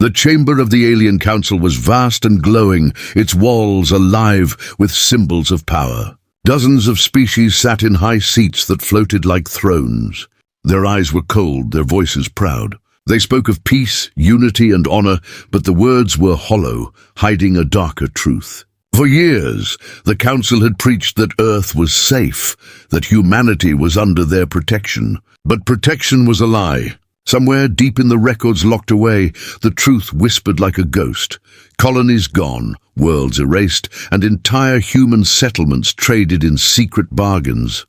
The chamber of the alien council was vast and glowing, its walls alive with symbols of power. Dozens of species sat in high seats that floated like thrones. Their eyes were cold, their voices proud. They spoke of peace, unity, and honor, but the words were hollow, hiding a darker truth. For years, the council had preached that Earth was safe, that humanity was under their protection. But protection was a lie. Somewhere deep in the records locked away, the truth whispered like a ghost. Colonies gone, worlds erased, and entire human settlements traded in secret bargains.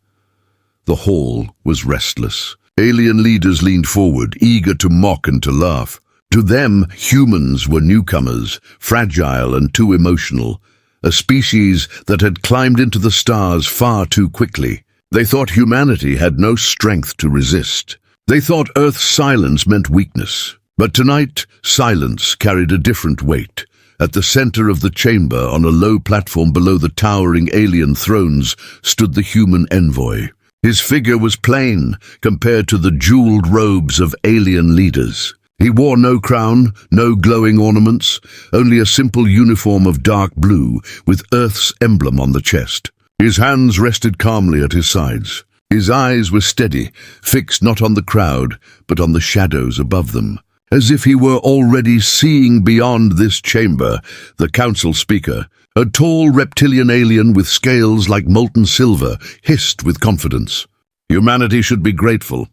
The hall was restless. Alien leaders leaned forward, eager to mock and to laugh. To them, humans were newcomers, fragile and too emotional, a species that had climbed into the stars far too quickly. They thought humanity had no strength to resist. They thought Earth's silence meant weakness. But tonight, silence carried a different weight. At the center of the chamber, on a low platform below the towering alien thrones, stood the human envoy. His figure was plain compared to the jeweled robes of alien leaders. He wore no crown, no glowing ornaments, only a simple uniform of dark blue with Earth's emblem on the chest. His hands rested calmly at his sides. His eyes were steady, fixed not on the crowd, but on the shadows above them. As if he were already seeing beyond this chamber, the council speaker, a tall reptilian alien with scales like molten silver, hissed with confidence. Humanity should be grateful.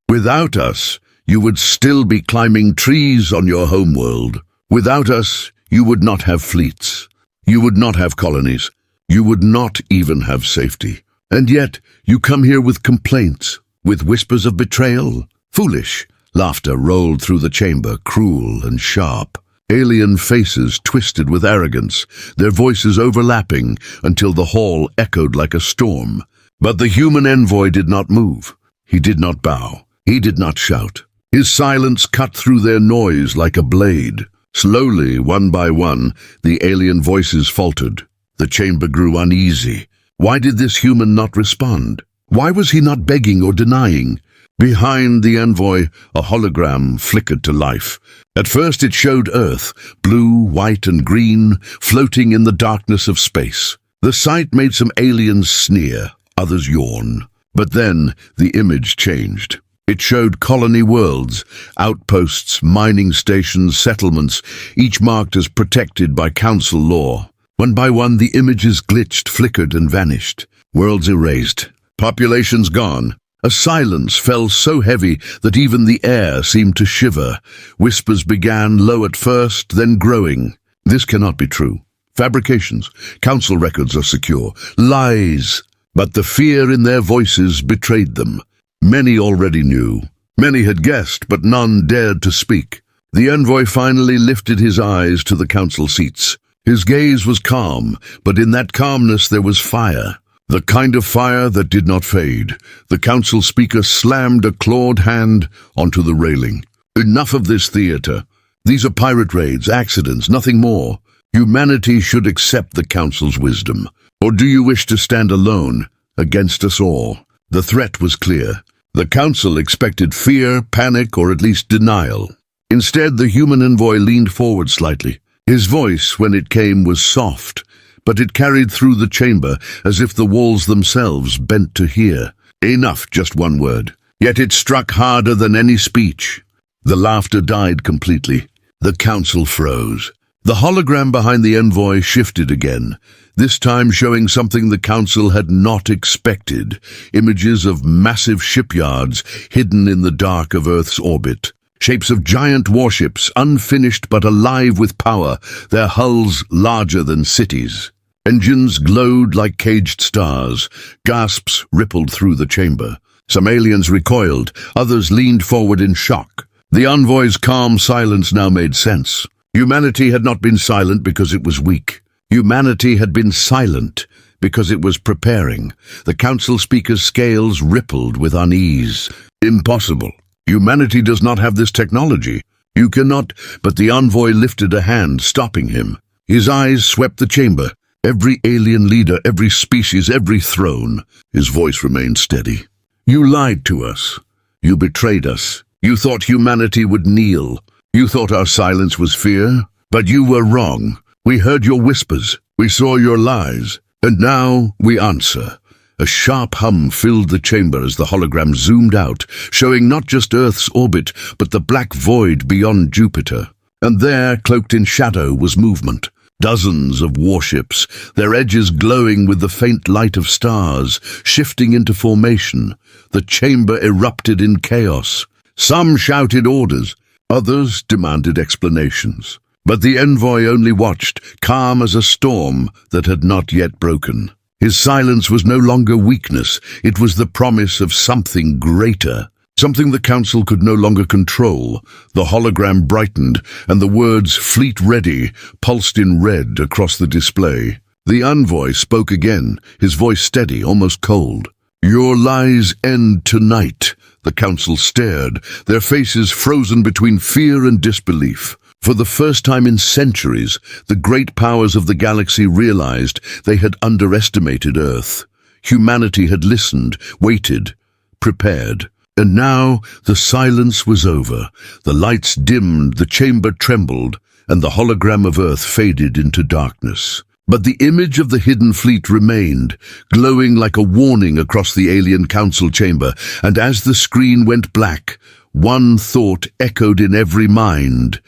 Without us, you would still be climbing trees on your homeworld. Without us, you would not have fleets. You would not have colonies. You would not even have safety. And yet, you come here with complaints, with whispers of betrayal. Foolish. Laughter rolled through the chamber, cruel and sharp. Alien faces twisted with arrogance, their voices overlapping until the hall echoed like a storm. But the human envoy did not move. He did not bow. He did not shout. His silence cut through their noise like a blade. Slowly, one by one, the alien voices faltered. The chamber grew uneasy. Why did this human not respond? Why was he not begging or denying? Behind the envoy, a hologram flickered to life. At first it showed Earth, blue, white, and green, floating in the darkness of space. The sight made some aliens sneer, others yawn. But then the image changed. It showed colony worlds, outposts, mining stations, settlements, each marked as protected by council law. One by one, the images glitched, flickered, and vanished. Worlds erased. Populations gone. A silence fell so heavy that even the air seemed to shiver. Whispers began, low at first, then growing. This cannot be true. Fabrications. Council records are secure. Lies. But the fear in their voices betrayed them. Many already knew. Many had guessed, but none dared to speak. The envoy finally lifted his eyes to the council seats. His gaze was calm, but in that calmness there was fire. The kind of fire that did not fade. The council speaker slammed a clawed hand onto the railing. Enough of this theater. These are pirate raids, accidents, nothing more. Humanity should accept the council's wisdom. Or do you wish to stand alone against us all? The threat was clear. The council expected fear, panic, or at least denial. Instead, the human envoy leaned forward slightly. His voice, when it came, was soft, but it carried through the chamber as if the walls themselves bent to hear. Enough, just one word. Yet it struck harder than any speech. The laughter died completely. The council froze. The hologram behind the envoy shifted again, this time showing something the council had not expected. Images of massive shipyards hidden in the dark of Earth's orbit. Shapes of giant warships, unfinished but alive with power, their hulls larger than cities. Engines glowed like caged stars. Gasps rippled through the chamber. Some aliens recoiled, others leaned forward in shock. The envoy's calm silence now made sense. Humanity had not been silent because it was weak. Humanity had been silent because it was preparing. The council speaker's scales rippled with unease. Impossible. Humanity does not have this technology. You cannot, but the envoy lifted a hand, stopping him. His eyes swept the chamber. Every alien leader, every species, every throne. His voice remained steady. You lied to us. You betrayed us. You thought humanity would kneel. You thought our silence was fear, but you were wrong. We heard your whispers, we saw your lies, and now we answer. A sharp hum filled the chamber as the hologram zoomed out, showing not just Earth's orbit, but the black void beyond Jupiter. And there, cloaked in shadow, was movement. Dozens of warships, their edges glowing with the faint light of stars, shifting into formation. The chamber erupted in chaos. Some shouted orders, others demanded explanations. But the envoy only watched, calm as a storm that had not yet broken. His silence was no longer weakness, it was the promise of something greater. Something the council could no longer control. The hologram brightened, and the words "Fleet Ready" pulsed in red across the display. The envoy spoke again, his voice steady, almost cold. "Your lies end tonight." The council stared, their faces frozen between fear and disbelief. For the first time in centuries, the great powers of the galaxy realized they had underestimated Earth. Humanity had listened, waited, prepared. And now the silence was over. The lights dimmed, the chamber trembled, and the hologram of Earth faded into darkness. But the image of the hidden fleet remained, glowing like a warning across the alien council chamber, and as the screen went black, one thought echoed in every mind.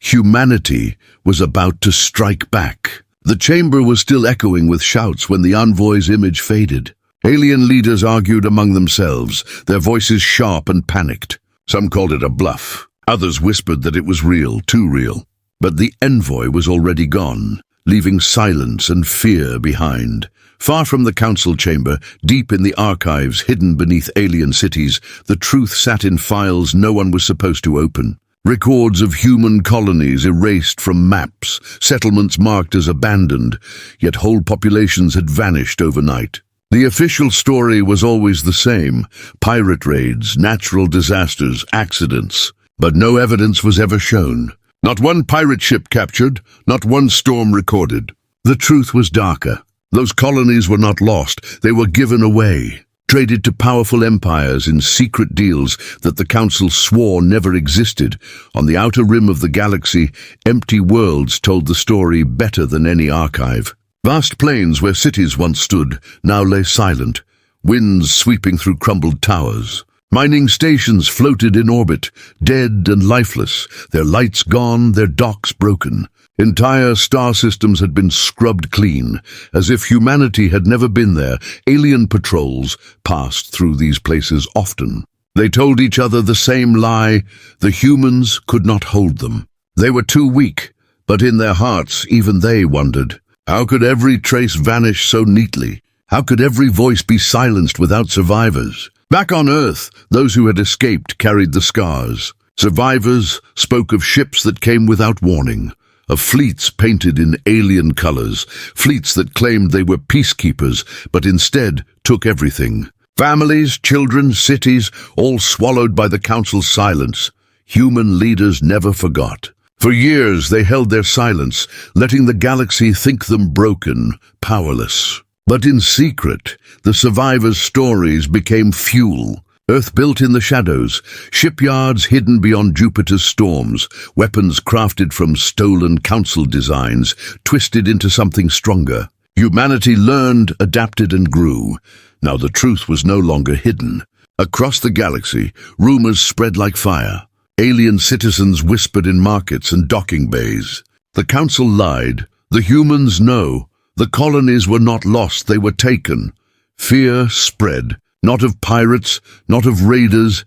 Humanity was about to strike back. The chamber was still echoing with shouts when the envoy's image faded. Alien leaders argued among themselves, their voices sharp and panicked. Some called it a bluff. Others whispered that it was real, too real. But the envoy was already gone, leaving silence and fear behind. Far from the council chamber, deep in the archives hidden beneath alien cities, the truth sat in files no one was supposed to open. Records of human colonies erased from maps, settlements marked as abandoned, yet whole populations had vanished overnight. The official story was always the same: pirate raids, natural disasters, accidents. But no evidence was ever shown. Not one pirate ship captured, not one storm recorded. The truth was darker. Those colonies were not lost, they were given away. Traded to powerful empires in secret deals that the council swore never existed. On the outer rim of the galaxy, empty worlds told the story better than any archive. Vast plains where cities once stood now lay silent, winds sweeping through crumbled towers. Mining stations floated in orbit, dead and lifeless, their lights gone, their docks broken. Entire star systems had been scrubbed clean. As if humanity had never been there, alien patrols passed through these places often. They told each other the same lie: the humans could not hold them. They were too weak, but in their hearts even they wondered. How could every trace vanish so neatly? How could every voice be silenced without survivors? Back on Earth, those who had escaped carried the scars. Survivors spoke of ships that came without warning, of fleets painted in alien colors, fleets that claimed they were peacekeepers, but instead took everything. Families, children, cities, all swallowed by the council's silence. Human leaders never forgot. For years they held their silence, letting the galaxy think them broken, powerless. But in secret, the survivors' stories became fuel. Earth built in the shadows, shipyards hidden beyond Jupiter's storms, weapons crafted from stolen council designs, twisted into something stronger. Humanity learned, adapted, and grew. Now the truth was no longer hidden. Across the galaxy, rumors spread like fire. Alien citizens whispered in markets and docking bays. The council lied. The humans know. The colonies were not lost, they were taken. Fear spread, not of pirates, not of raiders,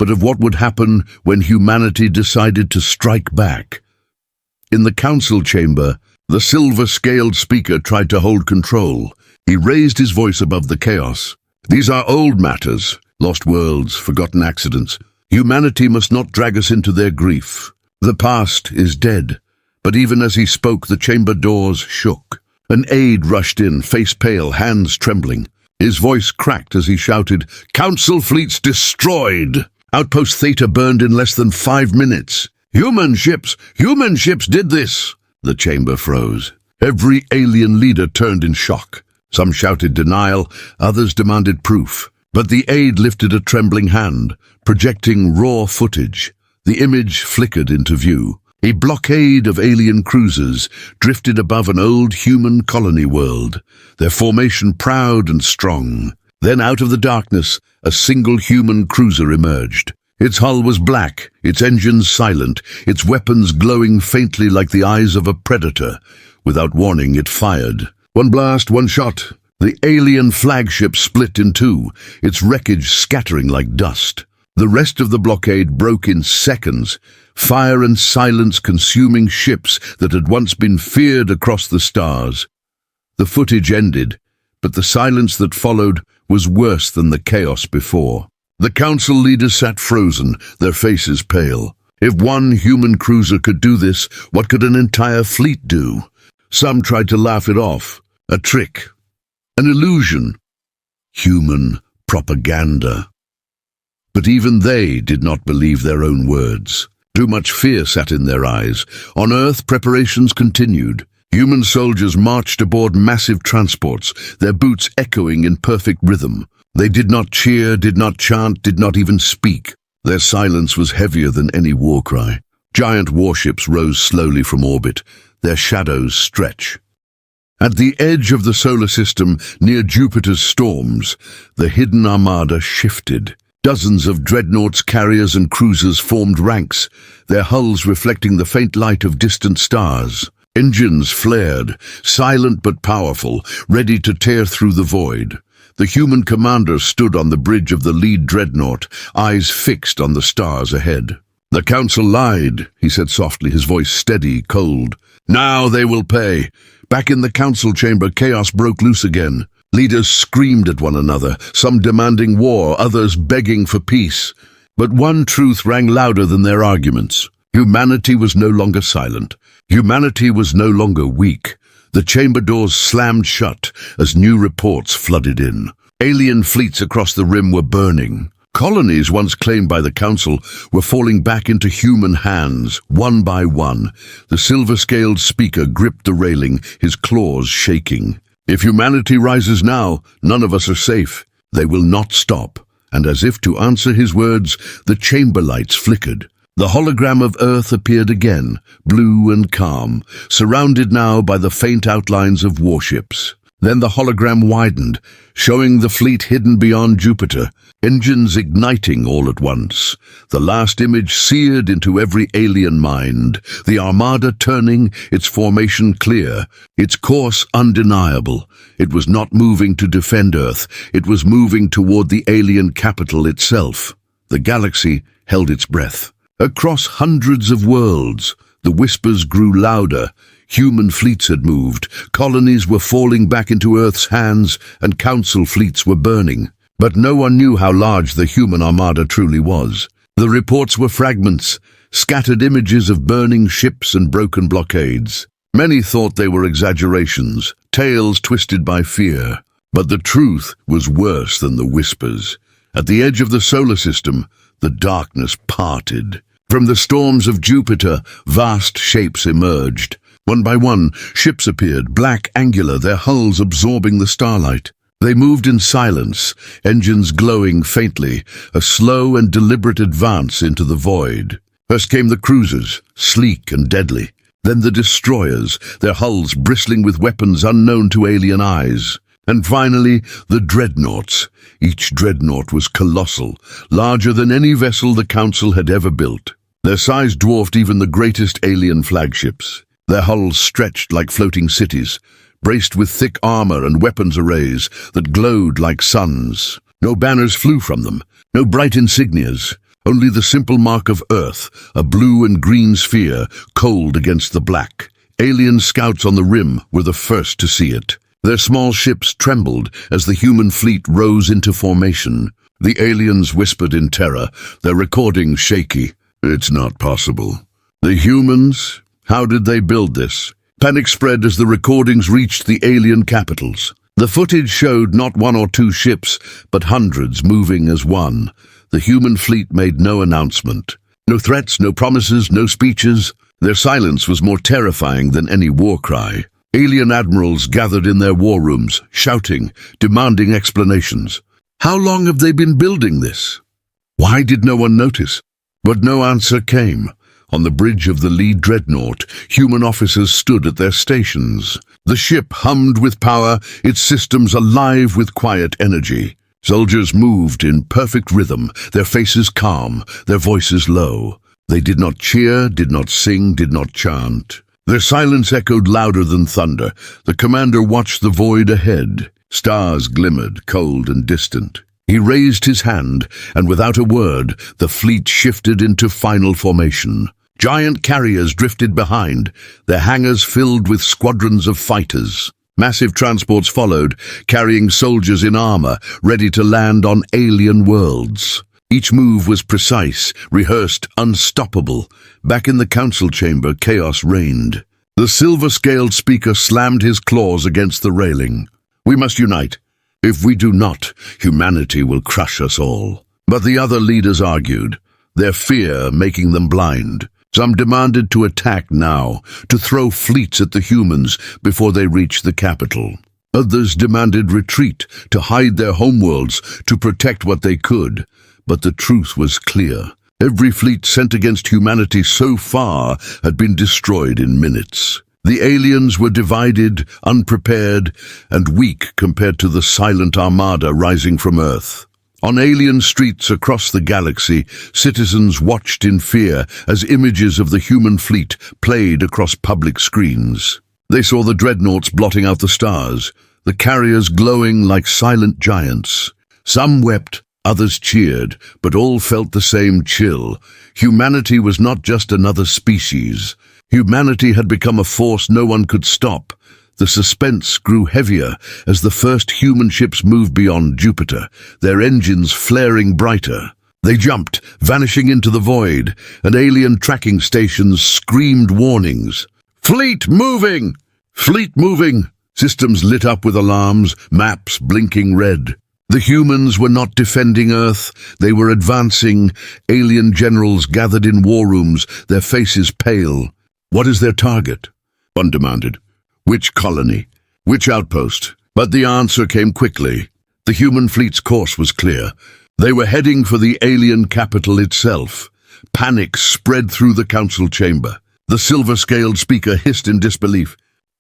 but of what would happen when humanity decided to strike back. In the council chamber, the silver-scaled speaker tried to hold control. He raised his voice above the chaos. These are old matters, lost worlds, forgotten accidents. Humanity must not drag us into their grief. The past is dead. But even as he spoke, the chamber doors shook. An aide rushed in, face pale, hands trembling. His voice cracked as he shouted, "Council fleets destroyed! Outpost Theta burned in less than 5 minutes. Human ships did this!" The chamber froze. Every alien leader turned in shock. Some shouted denial, others demanded proof. But the aide lifted a trembling hand, projecting raw footage. The image flickered into view. A blockade of alien cruisers drifted above an old human colony world, their formation proud and strong. Then out of the darkness, a single human cruiser emerged. Its hull was black, its engines silent, its weapons glowing faintly like the eyes of a predator. Without warning, it fired. One blast, one shot. The alien flagship split in two, its wreckage scattering like dust. The rest of the blockade broke in seconds, fire and silence consuming ships that had once been feared across the stars. The footage ended, but the silence that followed was worse than the chaos before. The council leaders sat frozen, their faces pale. If one human cruiser could do this, what could an entire fleet do? Some tried to laugh it off. A trick. An illusion. Human propaganda. But even they did not believe their own words. Too much fear sat in their eyes. On Earth, preparations continued. Human soldiers marched aboard massive transports, their boots echoing in perfect rhythm. They did not cheer, did not chant, did not even speak. Their silence was heavier than any war cry. Giant warships rose slowly from orbit, their shadows stretch. At the edge of the solar system, near Jupiter's storms, the hidden armada shifted. Dozens of dreadnoughts, carriers and cruisers formed ranks, their hulls reflecting the faint light of distant stars. Engines flared, silent but powerful, ready to tear through the void. The human commander stood on the bridge of the lead dreadnought, eyes fixed on the stars ahead. "The council lied," he said softly, his voice steady, cold. "Now they will pay." Back in the council chamber, chaos broke loose again. Leaders screamed at one another, some demanding war, others begging for peace. But one truth rang louder than their arguments. Humanity was no longer silent. Humanity was no longer weak. The chamber doors slammed shut as new reports flooded in. Alien fleets across the rim were burning. Colonies once claimed by the Council were falling back into human hands, one by one. The silver-scaled speaker gripped the railing, his claws shaking. "If humanity rises now, none of us are safe. They will not stop." And as if to answer his words, the chamber lights flickered. The hologram of Earth appeared again, blue and calm, surrounded now by the faint outlines of warships. Then the hologram widened, showing the fleet hidden beyond Jupiter, engines igniting all at once. The last image seared into every alien mind, the armada turning, its formation clear, its course undeniable. It was not moving to defend Earth, it was moving toward the alien capital itself. The galaxy held its breath. Across hundreds of worlds, the whispers grew louder. Human fleets had moved, colonies were falling back into Earth's hands, and council fleets were burning. But no one knew how large the human armada truly was. The reports were fragments, scattered images of burning ships and broken blockades. Many thought they were exaggerations, tales twisted by fear. But the truth was worse than the whispers. At the edge of the solar system, the darkness parted. From the storms of Jupiter, vast shapes emerged. One by one, ships appeared, black, angular, their hulls absorbing the starlight. They moved in silence, engines glowing faintly, a slow and deliberate advance into the void. First came the cruisers, sleek and deadly. Then the destroyers, their hulls bristling with weapons unknown to alien eyes. And finally, the dreadnoughts. Each dreadnought was colossal, larger than any vessel the Council had ever built. Their size dwarfed even the greatest alien flagships. Their hulls stretched like floating cities, braced with thick armor and weapons arrays that glowed like suns. No banners flew from them, no bright insignias, only the simple mark of Earth, a blue and green sphere, cold against the black. Alien scouts on the rim were the first to see it. Their small ships trembled as the human fleet rose into formation. The aliens whispered in terror, their recordings shaky. "It's not possible." The humans? How did they build this? Panic spread as the recordings reached the alien capitals. The footage showed not one or two ships, but hundreds moving as one. The human fleet made no announcement. No threats, no promises, no speeches. Their silence was more terrifying than any war cry. Alien admirals gathered in their war rooms, shouting, demanding explanations. How long have they been building this? Why did no one notice? But no answer came. On the bridge of the lead dreadnought, human officers stood at their stations. The ship hummed with power, its systems alive with quiet energy. Soldiers moved in perfect rhythm, their faces calm, their voices low. They did not cheer, did not sing, did not chant. Their silence echoed louder than thunder. The commander watched the void ahead. Stars glimmered, cold and distant. He raised his hand, and without a word, the fleet shifted into final formation. Giant carriers drifted behind, their hangars filled with squadrons of fighters. Massive transports followed, carrying soldiers in armor, ready to land on alien worlds. Each move was precise, rehearsed, unstoppable. Back in the council chamber, chaos reigned. The silver-scaled speaker slammed his claws against the railing. "We must unite. If we do not, humanity will crush us all." But the other leaders argued, their fear making them blind. Some demanded to attack now, to throw fleets at the humans before they reached the capital. Others demanded retreat, to hide their homeworlds, to protect what they could. But the truth was clear. Every fleet sent against humanity so far had been destroyed in minutes. The aliens were divided, unprepared, and weak compared to the silent armada rising from Earth. On alien streets across the galaxy, citizens watched in fear as images of the human fleet played across public screens. They saw the dreadnoughts blotting out the stars, the carriers glowing like silent giants. Some wept, others cheered, but all felt the same chill. Humanity was not just another species. Humanity had become a force no one could stop. The suspense grew heavier as the first human ships moved beyond Jupiter, their engines flaring brighter. They jumped, vanishing into the void, and alien tracking stations screamed warnings. "Fleet moving! Fleet moving!" Systems lit up with alarms, maps blinking red. The humans were not defending Earth, they were advancing. Alien generals gathered in war rooms, their faces pale. "What is their target?" one demanded. "Which colony? Which outpost?" But the answer came quickly. The human fleet's course was clear. They were heading for the alien capital itself. Panic spread through the council chamber. The silver-scaled speaker hissed in disbelief.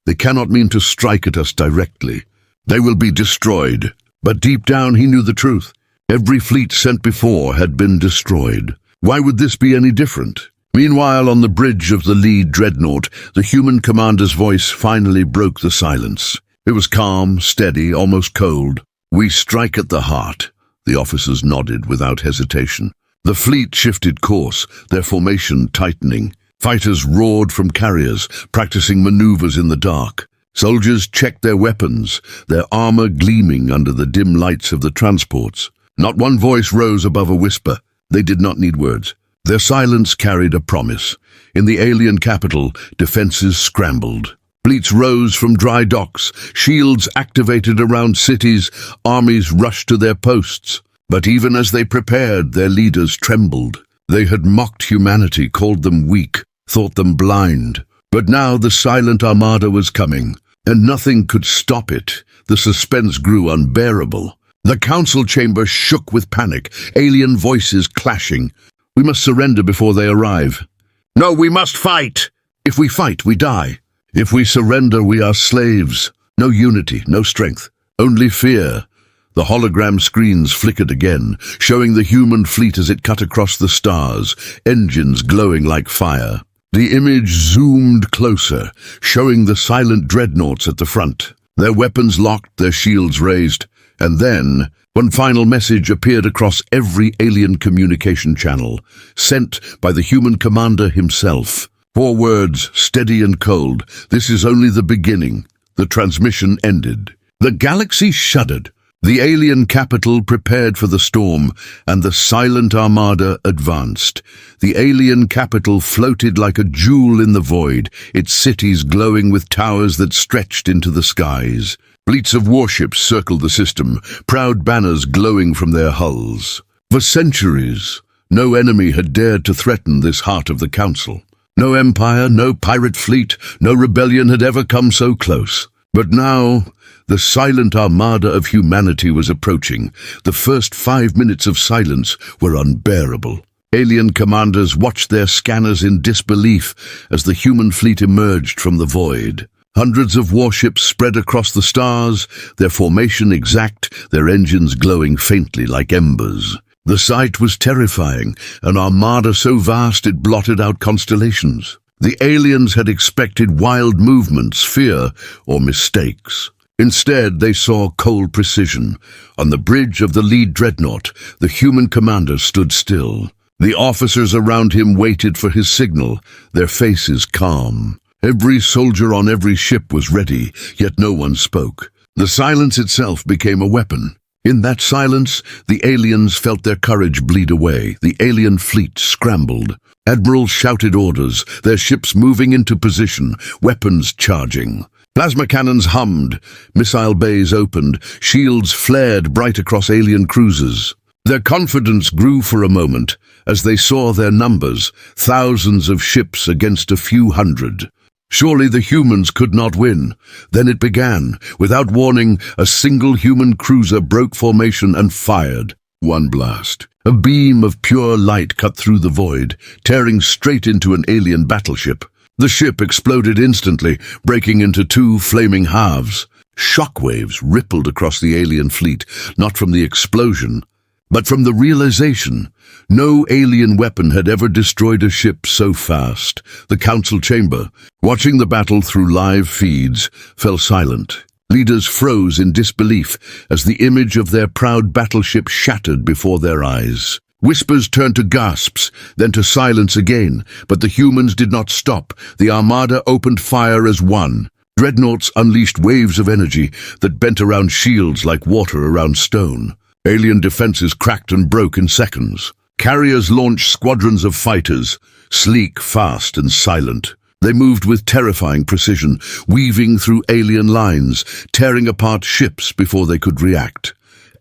"They cannot mean to strike at us directly. They will be destroyed." But deep down he knew the truth. Every fleet sent before had been destroyed. Why would this be any different? Meanwhile, on the bridge of the lead dreadnought, the human commander's voice finally broke the silence. It was calm, steady, almost cold. "We strike at the heart." The officers nodded without hesitation. The fleet shifted course, their formation tightening. Fighters roared from carriers, practicing maneuvers in the dark. Soldiers checked their weapons, their armor gleaming under the dim lights of the transports. Not one voice rose above a whisper. They did not need words. Their silence carried a promise. In the alien capital, defenses scrambled. Fleets rose from dry docks, shields activated around cities, armies rushed to their posts. But even as they prepared, their leaders trembled. They had mocked humanity, called them weak, thought them blind. But now the silent armada was coming, and nothing could stop it. The suspense grew unbearable. The council chamber shook with panic, alien voices clashing. "We must surrender before they arrive." "No, we must fight!" "If we fight, we die. If we surrender, we are slaves." No unity, no strength, only fear. The hologram screens flickered again, showing the human fleet as it cut across the stars, engines glowing like fire. The image zoomed closer, showing the silent dreadnoughts at the front, their weapons locked, their shields raised. And then, one final message appeared across every alien communication channel, sent by the human commander himself. 4 words, steady and cold. "This is only the beginning." The transmission ended. The galaxy shuddered. The alien capital prepared for the storm, and the silent armada advanced. The alien capital floated like a jewel in the void, its cities glowing with towers that stretched into the skies. Fleets of warships circled the system, proud banners glowing from their hulls. For centuries, no enemy had dared to threaten this heart of the council. No empire, no pirate fleet, no rebellion had ever come so close. But now, the silent armada of humanity was approaching. The first 5 minutes of silence were unbearable. Alien commanders watched their scanners in disbelief as the human fleet emerged from the void. Hundreds of warships spread across the stars, their formation exact, their engines glowing faintly like embers. The sight was terrifying, an armada so vast it blotted out constellations. The aliens had expected wild movements, fear, or mistakes. Instead, they saw cold precision. On the bridge of the lead dreadnought, the human commander stood still. The officers around him waited for his signal, their faces calm. Every soldier on every ship was ready, yet no one spoke. The silence itself became a weapon. In that silence, the aliens felt their courage bleed away. The alien fleet scrambled. Admirals shouted orders, their ships moving into position, weapons charging. Plasma cannons hummed, missile bays opened, shields flared bright across alien cruisers. Their confidence grew for a moment as they saw their numbers, thousands of ships against a few hundred. Surely the humans could not win. Then it began. Without warning, a single human cruiser broke formation and fired. One blast. A beam of pure light cut through the void, tearing straight into an alien battleship. The ship exploded instantly, breaking into two flaming halves. Shockwaves rippled across the alien fleet, not from the explosion, but from the realization. No alien weapon had ever destroyed a ship so fast. The council chamber, watching the battle through live feeds, fell silent. Leaders froze in disbelief as the image of their proud battleship shattered before their eyes. Whispers turned to gasps, then to silence again, but the humans did not stop. The armada opened fire as one. Dreadnoughts unleashed waves of energy that bent around shields like water around stone. Alien defenses cracked and broke in seconds. Carriers launched squadrons of fighters, sleek, fast, and silent. They moved with terrifying precision, weaving through alien lines, tearing apart ships before they could react.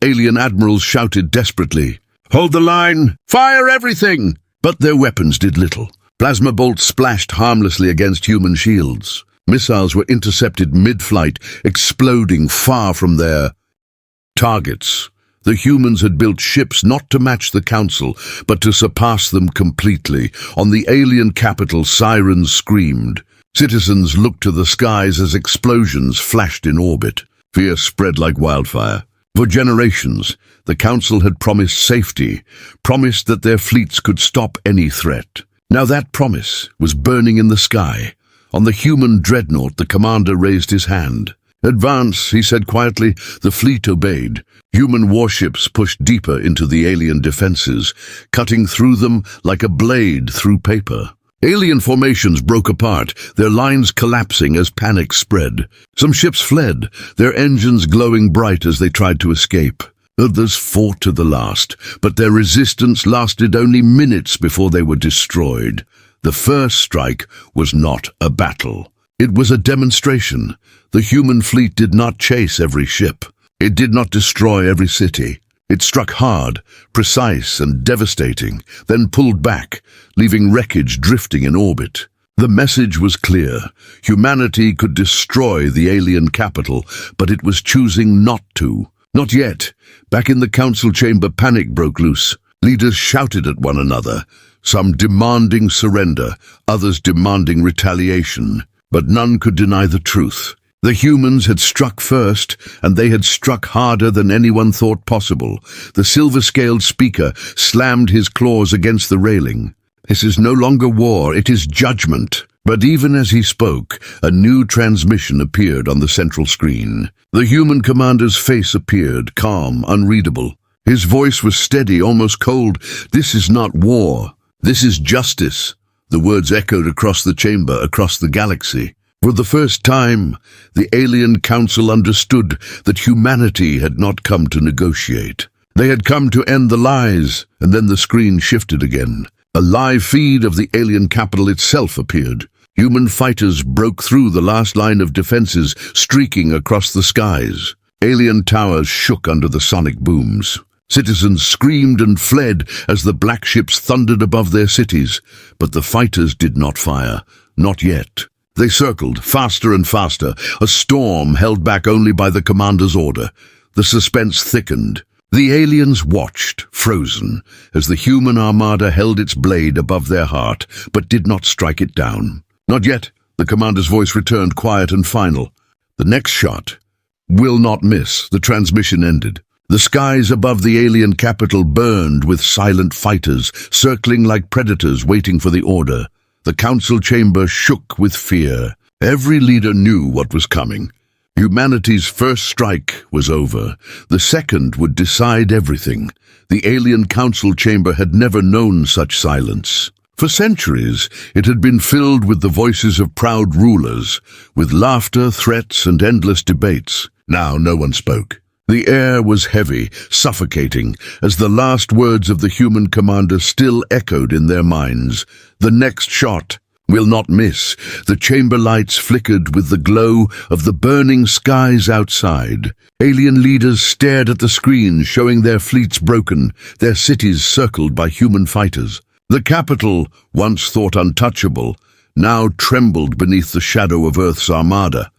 Alien admirals shouted desperately, "Hold the line! Fire everything!" But their weapons did little. Plasma bolts splashed harmlessly against human shields. Missiles were intercepted mid-flight, exploding far from their targets. The humans had built ships not to match the Council, but to surpass them completely. On the alien capital, sirens screamed. Citizens looked to the skies as explosions flashed in orbit. Fear spread like wildfire. For generations, the Council had promised safety, promised that their fleets could stop any threat. Now that promise was burning in the sky. On the human dreadnought, the commander raised his hand. "Advance," he said quietly. The fleet obeyed. Human warships pushed deeper into the alien defenses, cutting through them like a blade through paper. Alien formations broke apart, their lines collapsing as panic spread. Some ships fled, their engines glowing bright as they tried to escape. Others fought to the last, but their resistance lasted only minutes before they were destroyed. The first strike was not a battle. It was a demonstration. The human fleet did not chase every ship. It did not destroy every city. It struck hard, precise and devastating, then pulled back, leaving wreckage drifting in orbit. The message was clear. Humanity could destroy the alien capital, but it was choosing not to. Not yet. Back in the council chamber, panic broke loose. Leaders shouted at one another, some demanding surrender, others demanding retaliation. But none could deny the truth. The humans had struck first, and they had struck harder than anyone thought possible. The silver-scaled speaker slammed his claws against the railing. "This is no longer war, it is judgment." But even as he spoke, a new transmission appeared on the central screen. The human commander's face appeared, calm, unreadable. His voice was steady, almost cold. "This is not war. This is justice." The words echoed across the chamber, across the galaxy. For the first time, the alien council understood that humanity had not come to negotiate. They had come to end the lies, and then the screen shifted again. A live feed of the alien capital itself appeared. Human fighters broke through the last line of defenses, streaking across the skies. Alien towers shook under the sonic booms. Citizens screamed and fled as the black ships thundered above their cities, but the fighters did not fire, not yet. They circled, faster and faster, a storm held back only by the commander's order. The suspense thickened. The aliens watched, frozen, as the human armada held its blade above their heart, but did not strike it down. Not yet, the commander's voice returned, quiet and final. The next shot will not miss. The transmission ended. The skies above the alien capital burned with silent fighters, circling like predators waiting for the order. The council chamber shook with fear. Every leader knew what was coming. Humanity's first strike was over. The second would decide everything. The alien council chamber had never known such silence. For centuries, it had been filled with the voices of proud rulers, with laughter, threats, and endless debates. Now no one spoke. The air was heavy, suffocating, as the last words of the human commander still echoed in their minds. The next shot will not miss. The chamber lights flickered with the glow of the burning skies outside. Alien leaders stared at the screen, showing their fleets broken, their cities circled by human fighters. The capital, once thought untouchable, now trembled beneath the shadow of Earth's armada.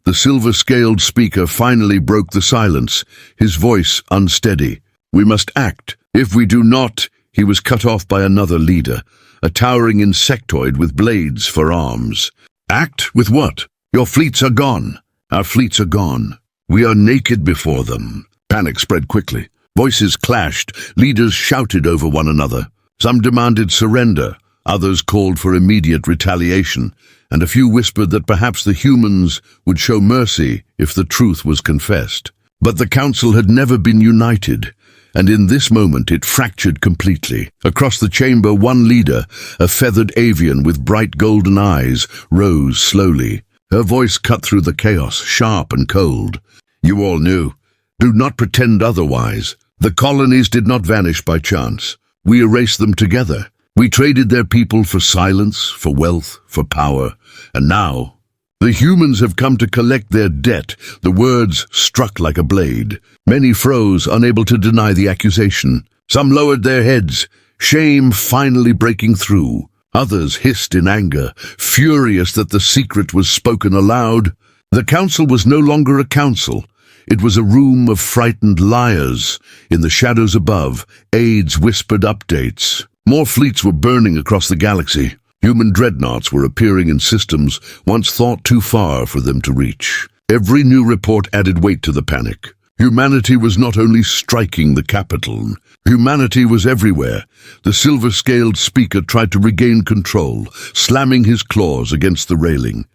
The silver-scaled speaker finally broke the silence, his voice unsteady. "We must act. If we do not..." He was cut off by another leader, a towering insectoid with blades for arms. "Act? With what? Your fleets are gone. Our fleets are gone. We are naked before them." Panic spread quickly. Voices clashed, leaders shouted over one another. Some demanded surrender, others called for immediate retaliation, and a few whispered that perhaps the humans would show mercy if the truth was confessed. But the council had never been united, and in this moment it fractured completely. Across the chamber, one leader, a feathered avian with bright golden eyes, rose slowly. Her voice cut through the chaos, sharp and cold. "You all knew. Do not pretend otherwise. The colonies did not vanish by chance. We erased them together. We traded their people for silence, for wealth, for power. And now, the humans have come to collect their debt." The words struck like a blade. Many froze, unable to deny the accusation. Some lowered their heads, shame finally breaking through. Others hissed in anger, furious that the secret was spoken aloud. The council was no longer a council. It was a room of frightened liars. In the shadows above, aides whispered updates. More fleets were burning across the galaxy. Human dreadnoughts were appearing in systems once thought too far for them to reach. Every new report added weight to the panic. Humanity was not only striking the capital. Humanity was everywhere. The silver-scaled speaker tried to regain control, slamming his claws against the railing.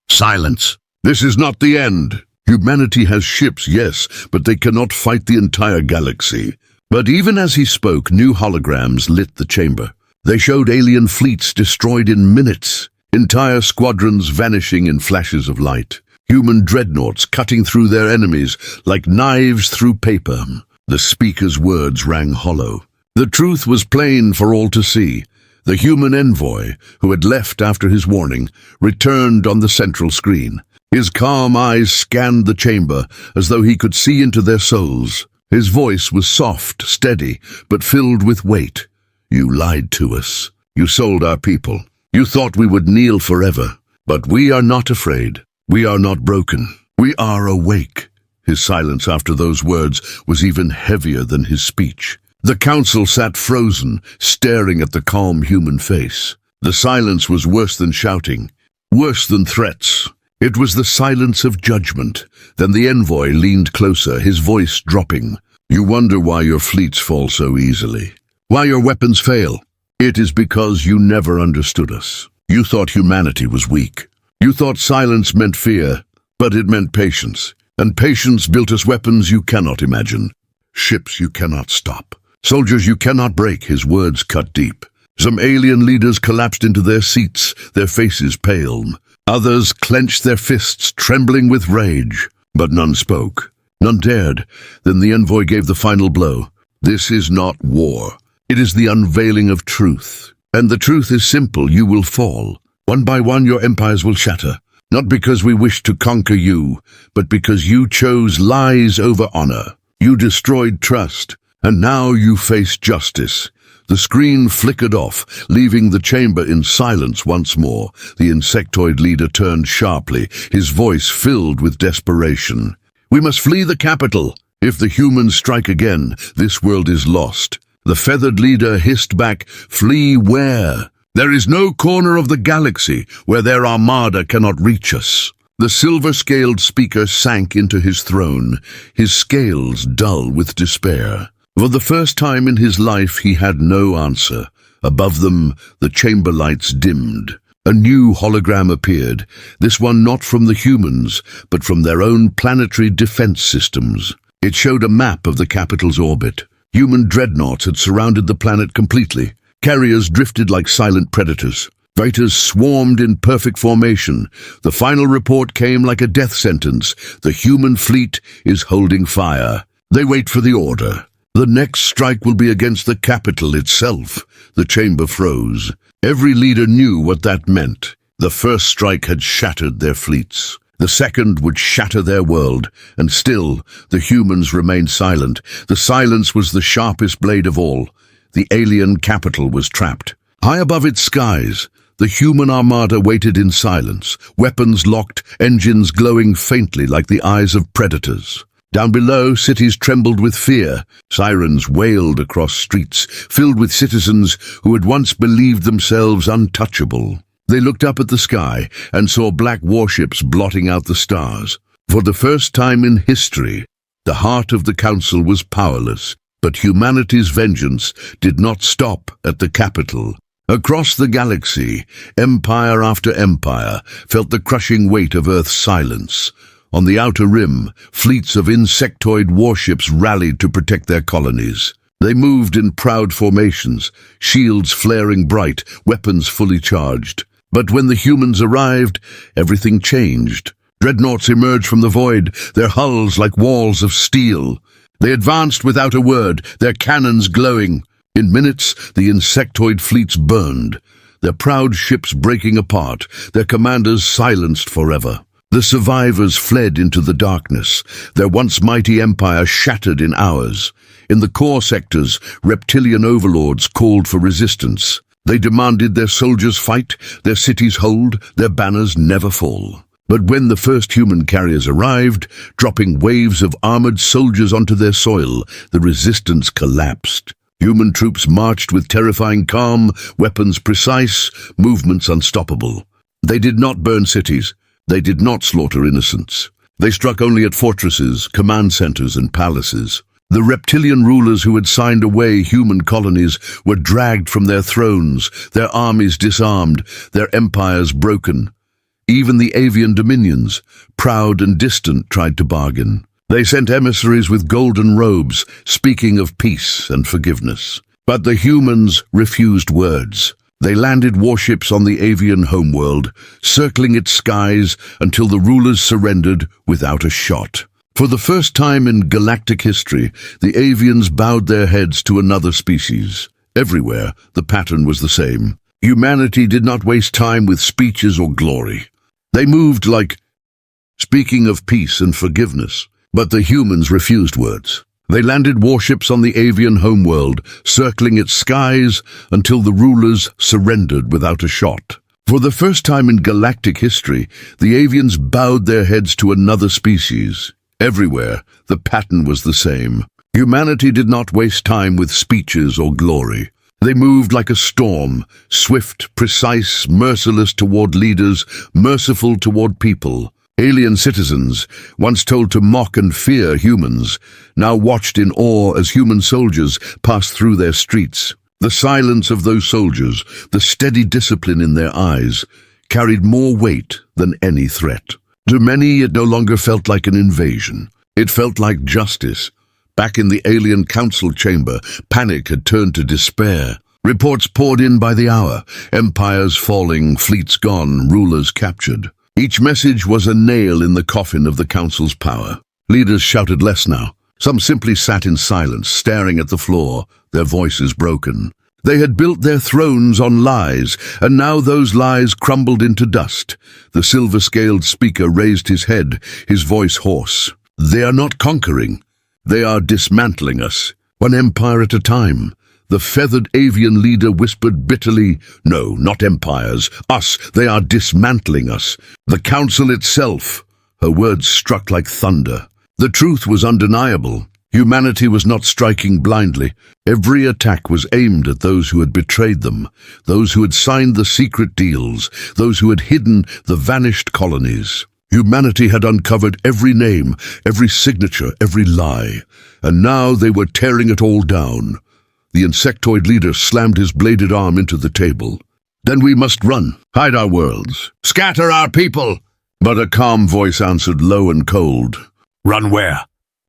"Silence! This is not the end. Humanity has ships, yes, but they cannot fight the entire galaxy." But even as he spoke, new holograms lit the chamber. They showed alien fleets destroyed in minutes, entire squadrons vanishing in flashes of light, human dreadnoughts cutting through their enemies like knives through paper. The speaker's words rang hollow. The truth was plain for all to see. The human envoy, who had left after his warning, returned on the central screen. His calm eyes scanned the chamber as though he could see into their souls. His voice was soft, steady, but filled with weight. "You lied to us. You sold our people. You thought we would kneel forever. But we are not afraid. We are not broken. We are awake." His silence after those words was even heavier than his speech. The council sat frozen, staring at the calm human face. The silence was worse than shouting, worse than threats. It was the silence of judgment. Then the envoy leaned closer, his voice dropping. "You wonder why your fleets fall so easily, why your weapons fail. It is because you never understood us. You thought humanity was weak. You thought silence meant fear, but it meant patience. And patience built us weapons you cannot imagine. Ships you cannot stop. Soldiers you cannot break." His words cut deep. Some alien leaders collapsed into their seats, their faces pale. Others clenched their fists, trembling with rage. But none spoke. None dared. Then the envoy gave the final blow. "This is not war. It is the unveiling of truth. And the truth is simple. You will fall. One by one your empires will shatter. Not because we wish to conquer you, but because you chose lies over honor. You destroyed trust, and now you face justice." The screen flickered off, leaving the chamber in silence once more. The insectoid leader turned sharply, his voice filled with desperation. "We must flee the capital. If the humans strike again, this world is lost. The feathered leader hissed back, "Flee where? There is no corner of the galaxy where their armada cannot reach us." The silver-scaled speaker sank into his throne, his scales dull with despair. For the first time in his life he had no answer. Above them, the chamber lights dimmed. A new hologram appeared, this one not from the humans, but from their own planetary defense systems. It showed a map of the capital's orbit. Human dreadnoughts had surrounded the planet completely. Carriers drifted like silent predators. Fighters swarmed in perfect formation. The final report came like a death sentence. The human fleet is holding fire. They wait for the order. The next strike will be against the capital itself. The chamber froze. Every leader knew what that meant. The first strike had shattered their fleets. The second would shatter their world, and still the humans remained silent. The silence was the sharpest blade of all. The alien capital was trapped. High above its skies, the human armada waited in silence, weapons locked, engines glowing faintly like the eyes of predators. Down below, cities trembled with fear. Sirens wailed across streets, filled with citizens who had once believed themselves untouchable. They looked up at the sky and saw black warships blotting out the stars. For the first time in history, the heart of the council was powerless, but humanity's vengeance did not stop at the capital. Across the galaxy, empire after empire felt the crushing weight of Earth's silence. On the outer rim, fleets of insectoid warships rallied to protect their colonies. They moved in proud formations, shields flaring bright, weapons fully charged. But when the humans arrived, everything changed. Dreadnoughts emerged from the void, their hulls like walls of steel. They advanced without a word, their cannons glowing. In minutes, the insectoid fleets burned, their proud ships breaking apart, their commanders silenced forever. The survivors fled into the darkness, their once mighty empire shattered in hours. In the core sectors, reptilian overlords called for resistance. They demanded their soldiers fight, their cities hold, their banners never fall. But when the first human carriers arrived, dropping waves of armored soldiers onto their soil, the resistance collapsed. Human troops marched with terrifying calm, weapons precise, movements unstoppable. They did not burn cities. They did not slaughter innocents. They struck only at fortresses, command centers, and palaces. The reptilian rulers who had signed away human colonies were dragged from their thrones, their armies disarmed, their empires broken. Even the avian dominions, proud and distant, tried to bargain. They sent emissaries with golden robes, speaking of peace and forgiveness. But the humans refused words. They landed warships on the avian homeworld, circling its skies until the rulers surrendered without a shot. For the first time in galactic history, the avians bowed their heads to another species. Everywhere, the pattern was the same. Humanity did not waste time with speeches or glory. They moved like speaking of peace and forgiveness. But the humans refused words. They landed warships on the avian homeworld, circling its skies until the rulers surrendered without a shot. For the first time in galactic history, the avians bowed their heads to another species. Everywhere, the pattern was the same. Humanity did not waste time with speeches or glory. They moved like a storm, swift, precise, merciless toward leaders, merciful toward people. Alien citizens, once told to mock and fear humans, now watched in awe as human soldiers passed through their streets. The silence of those soldiers, the steady discipline in their eyes, carried more weight than any threat. To many, it no longer felt like an invasion. It felt like justice. Back in the alien council chamber, panic had turned to despair. Reports poured in by the hour, empires falling, fleets gone, rulers captured. Each message was a nail in the coffin of the council's power. Leaders shouted less now. Some simply sat in silence, staring at the floor, their voices broken. They had built their thrones on lies, and now those lies crumbled into dust. The silver-scaled speaker raised his head, his voice hoarse. "They are not conquering. They are dismantling us, one empire at a time." The feathered avian leader whispered bitterly, "No, not empires. Us, they are dismantling us. The council itself." Her words struck like thunder. The truth was undeniable. Humanity was not striking blindly. Every attack was aimed at those who had betrayed them, those who had signed the secret deals, those who had hidden the vanished colonies. Humanity had uncovered every name, every signature, every lie, and now they were tearing it all down. The insectoid leader slammed his bladed arm into the table. "Then we must run, hide our worlds, scatter our people!" But a calm voice answered, low and cold. "Run where?"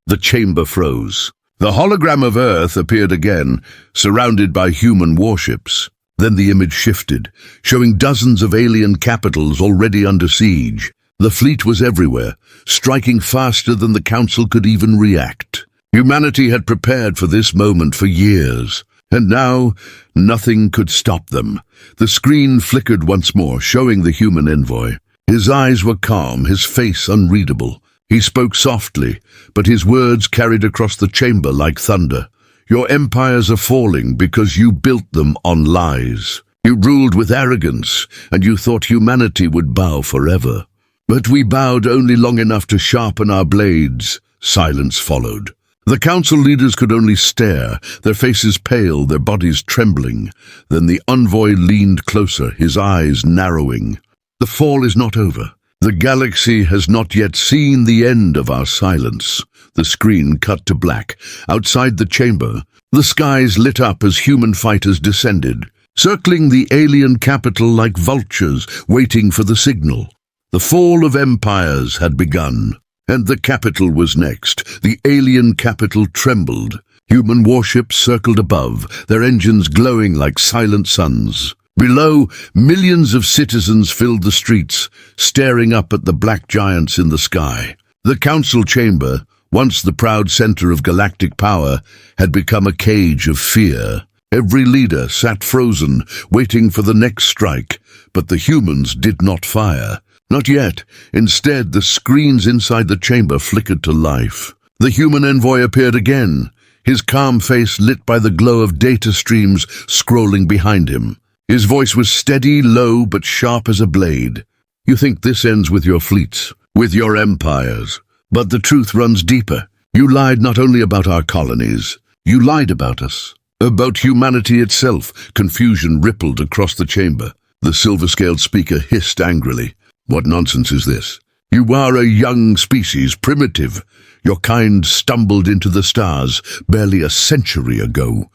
The chamber froze. The hologram of Earth appeared again, surrounded by human warships. Then the image shifted, showing dozens of alien capitals already under siege. The fleet was everywhere, striking faster than the Council could even react. Humanity had prepared for this moment for years, and now nothing could stop them. The screen flickered once more, showing the human envoy. His eyes were calm, his face unreadable. He spoke softly, but his words carried across the chamber like thunder. "Your empires are falling because you built them on lies. You ruled with arrogance, and you thought humanity would bow forever. But we bowed only long enough to sharpen our blades." Silence followed. The council leaders could only stare, their faces pale, their bodies trembling. Then the envoy leaned closer, his eyes narrowing. "The fall is not over. The galaxy has not yet seen the end of our silence." The screen cut to black. Outside the chamber, the skies lit up as human fighters descended, circling the alien capital like vultures waiting for the signal. The fall of empires had begun, and the capital was next. The alien capital trembled. Human warships circled above, their engines glowing like silent suns. Below, millions of citizens filled the streets, staring up at the black giants in the sky. The council chamber, once the proud center of galactic power, had become a cage of fear. Every leader sat frozen, waiting for the next strike, but the humans did not fire. Not yet. Instead, the screens inside the chamber flickered to life. The human envoy appeared again, his calm face lit by the glow of data streams scrolling behind him. His voice was steady, low, but sharp as a blade. "You think this ends with your fleets, with your empires. But the truth runs deeper. You lied not only about our colonies, you lied about us, about humanity itself." Confusion rippled across the chamber. The silver-scaled speaker hissed angrily. "What nonsense is this? You are a young species, primitive. Your kind stumbled into the stars barely a century ago.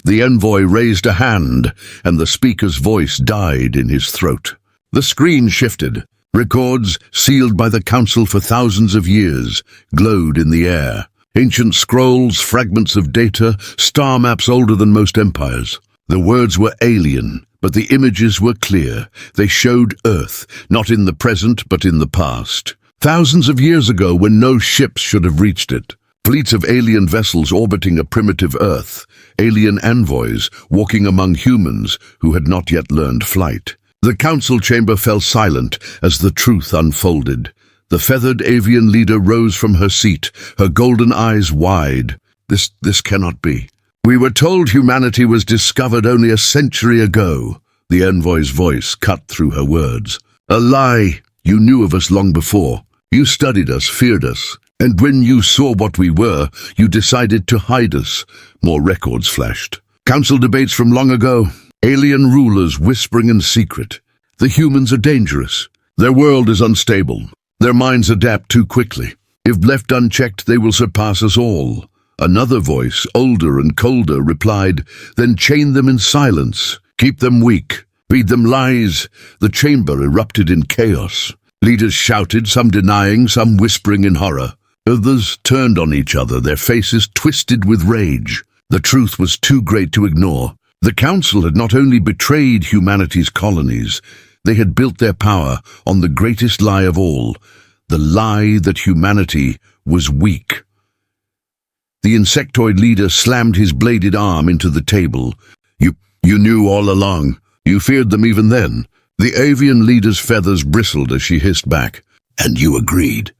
The envoy raised a hand, and the speaker's voice died in his throat. The screen shifted. Records, sealed by the council for thousands of years, glowed in the air. Ancient scrolls, fragments of data, star maps older than most empires. The words were alien, but the images were clear. They showed Earth, not in the present, but in the past. Thousands of years ago, when no ships should have reached it. Fleets of alien vessels orbiting a primitive Earth, alien envoys walking among humans who had not yet learned flight. The council chamber fell silent as the truth unfolded. The feathered avian leader rose from her seat, her golden eyes wide. This cannot be. "We were told humanity was discovered only a century ago." The envoy's voice cut through her words. "A lie. You knew of us long before. You studied us, feared us. And when you saw what we were, you decided to hide us." More records flashed. Council debates from long ago. Alien rulers whispering in secret. The humans are dangerous. Their world is unstable. Their minds adapt too quickly. If left unchecked, they will surpass us all. Another voice, older and colder, replied, "Then chain them in silence. Keep them weak. Feed them lies." The chamber erupted in chaos. Leaders shouted, some denying, some whispering in horror. Others turned on each other, their faces twisted with rage. The truth was too great to ignore. The Council had not only betrayed humanity's colonies, they had built their power on the greatest lie of all, the lie that humanity was weak. The insectoid leader slammed his bladed arm into the table. You knew all along. You feared them even then." The avian leader's feathers bristled as she hissed back. "And you agreed.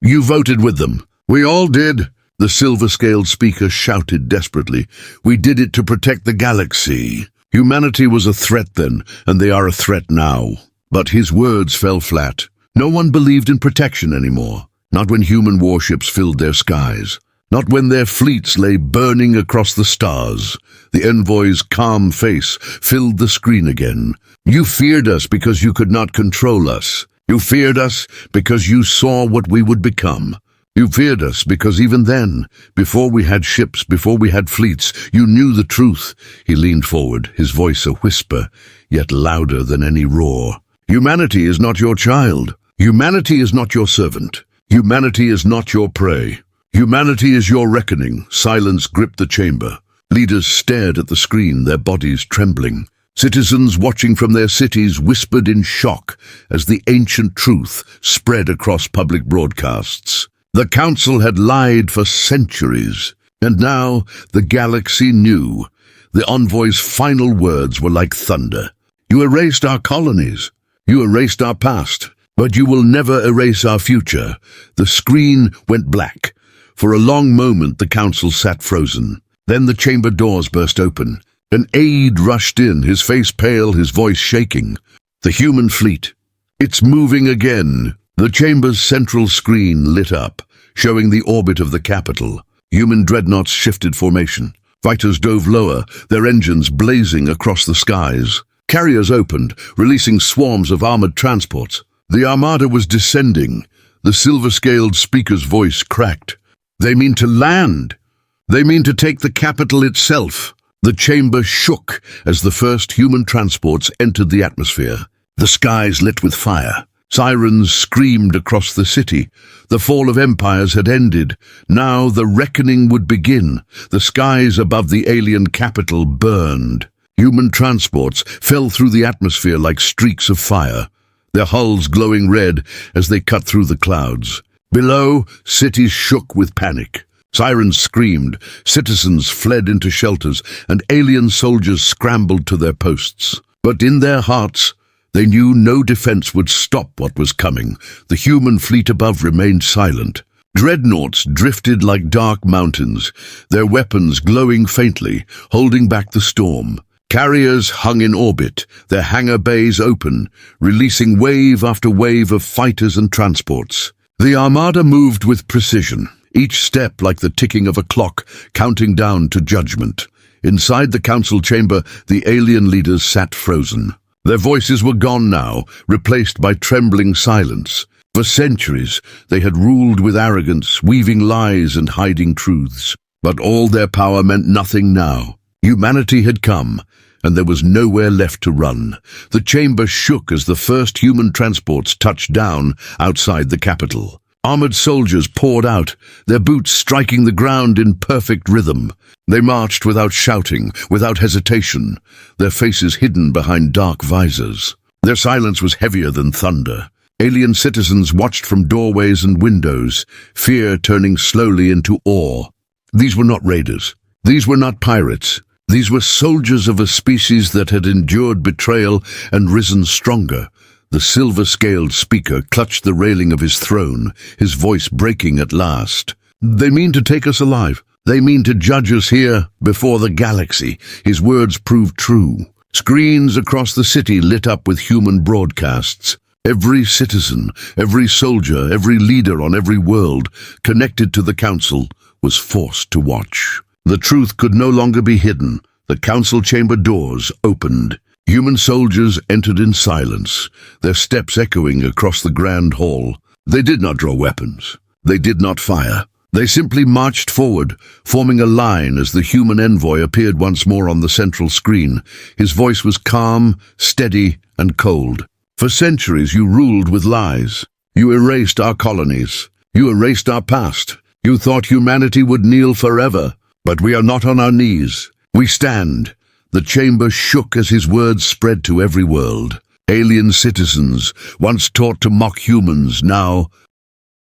You voted with them." "We all did," the silver-scaled speaker shouted desperately. "We did it to protect the galaxy. Humanity was a threat then, and they are a threat now." But his words fell flat. No one believed in protection anymore, not when human warships filled their skies. Not when their fleets lay burning across the stars. The envoy's calm face filled the screen again. You feared us because you could not control us. You feared us because you saw what we would become. You feared us because even then, before we had ships, before we had fleets, you knew the truth. He leaned forward, his voice a whisper, yet louder than any roar. Humanity is not your child. Humanity is not your servant. Humanity is not your prey. Humanity is your reckoning. Silence gripped the chamber. Leaders stared at the screen, their bodies trembling. Citizens watching from their cities whispered in shock as the ancient truth spread across public broadcasts. The Council had lied for centuries, and now the galaxy knew. The envoy's final words were like thunder. You erased our colonies. You erased our past, but you will never erase our future. The screen went black. For a long moment the Council sat frozen. Then the chamber doors burst open. An aide rushed in, his face pale, his voice shaking. The human fleet. It's moving again. The chamber's central screen lit up, showing the orbit of the capital. Human dreadnoughts shifted formation. Fighters dove lower, their engines blazing across the skies. Carriers opened, releasing swarms of armored transports. The armada was descending. The silver-scaled speaker's voice cracked. They mean to land. They mean to take the capital itself. The chamber shook as the first human transports entered the atmosphere. The skies lit with fire. Sirens screamed across the city. The fall of empires had ended. Now the reckoning would begin. The skies above the alien capital burned. Human transports fell through the atmosphere like streaks of fire, their hulls glowing red as they cut through the clouds. Below, cities shook with panic. Sirens screamed, citizens fled into shelters, and alien soldiers scrambled to their posts. But in their hearts, they knew no defense would stop what was coming. The human fleet above remained silent. Dreadnoughts drifted like dark mountains, their weapons glowing faintly, holding back the storm. Carriers hung in orbit, their hangar bays open, releasing wave after wave of fighters and transports. The armada moved with precision, each step like the ticking of a clock, counting down to judgment. Inside the council chamber, the alien leaders sat frozen. Their voices were gone now, replaced by trembling silence. For centuries, they had ruled with arrogance, weaving lies and hiding truths. But all their power meant nothing now. Humanity had come, and there was nowhere left to run. The chamber shook as the first human transports touched down outside the capital. Armored soldiers poured out, their boots striking the ground in perfect rhythm. They marched without shouting, without hesitation, their faces hidden behind dark visors. Their silence was heavier than thunder. Alien citizens watched from doorways and windows, fear turning slowly into awe. These were not raiders. These were not pirates. These were soldiers of a species that had endured betrayal and risen stronger. The silver-scaled speaker clutched the railing of his throne, his voice breaking at last. They mean to take us alive. They mean to judge us here before the galaxy. His words proved true. Screens across the city lit up with human broadcasts. Every citizen, every soldier, every leader on every world connected to the council was forced to watch. The truth could no longer be hidden. The council chamber doors opened. Human soldiers entered in silence, their steps echoing across the grand hall. They did not draw weapons. They did not fire. They simply marched forward, forming a line as the human envoy appeared once more on the central screen. His voice was calm, steady, and cold. For centuries you ruled with lies. You erased our colonies. You erased our past. You thought humanity would kneel forever. But we are not on our knees. We stand. The chamber shook as his words spread to every world. Alien citizens, once taught to mock humans, now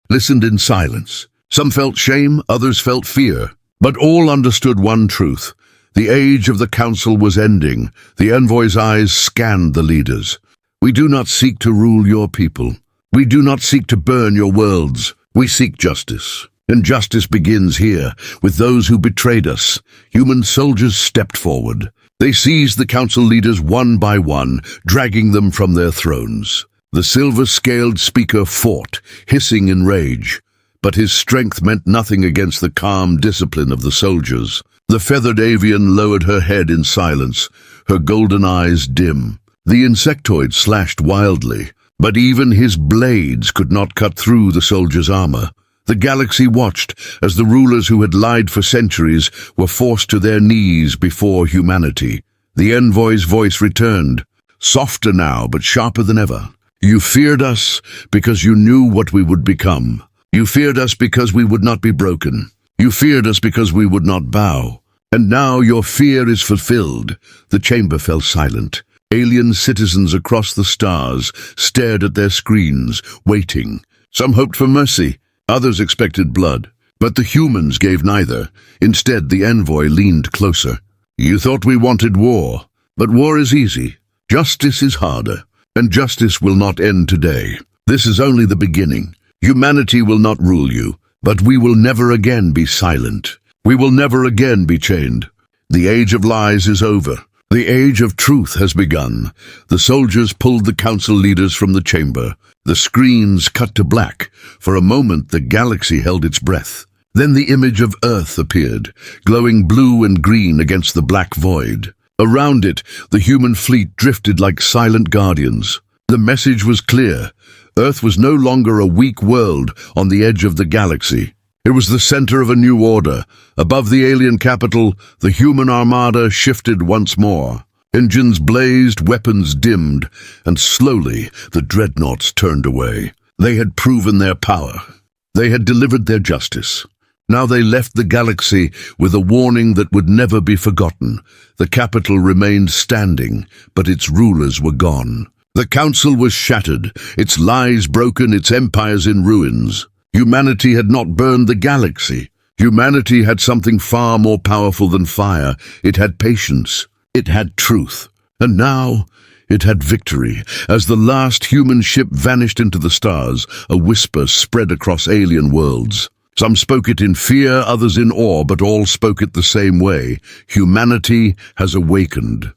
listened in silence. Some felt shame, others felt fear. But all understood one truth. The age of the council was ending. The envoy's eyes scanned the leaders. We do not seek to rule your people. We do not seek to burn your worlds. We seek justice. And justice begins here, with those who betrayed us. Human soldiers stepped forward. They seized the council leaders one by one, dragging them from their thrones. The silver-scaled speaker fought, hissing in rage. but his strength meant nothing against the calm discipline of the soldiers. The feathered avian lowered her head in silence, her golden eyes dim. The insectoid slashed wildly, but even his blades could not cut through the soldier's armor. The galaxy watched as the rulers who had lied for centuries were forced to their knees before humanity. The envoy's voice returned, softer now but sharper than ever. You feared us because you knew what we would become. You feared us because we would not be broken. You feared us because we would not bow. And now your fear is fulfilled. The chamber fell silent. Alien citizens across the stars stared at their screens, waiting. Some hoped for mercy, others expected blood. But the humans gave neither. Instead, the envoy leaned closer. You thought we wanted war, but war is easy. Justice is harder, and justice will not end today. This is only the beginning. Humanity will not rule you, but we will never again be silent. We will never again be chained. The age of lies is over. The age of truth has begun. The soldiers pulled the council leaders from the chamber. The screens cut to black. For a moment, the galaxy held its breath. Then the image of Earth appeared, glowing blue and green against the black void. Around it, the human fleet drifted like silent guardians. The message was clear. Earth was no longer a weak world on the edge of the galaxy. It was the center of a new order. Above the alien capital, the human armada shifted once more. Engines blazed, weapons dimmed, and slowly the dreadnoughts turned away. They had proven their power. They had delivered their justice. Now they left the galaxy with a warning that would never be forgotten. The capital remained standing, but its rulers were gone. The council was shattered, its lies broken, its empires in ruins. Humanity had not burned the galaxy. Humanity had something far more powerful than fire. It had patience. It had truth. And now it had victory. As the last human ship vanished into the stars, a whisper spread across alien worlds. Some spoke it in fear, others in awe, but all spoke it the same way. Humanity has awakened.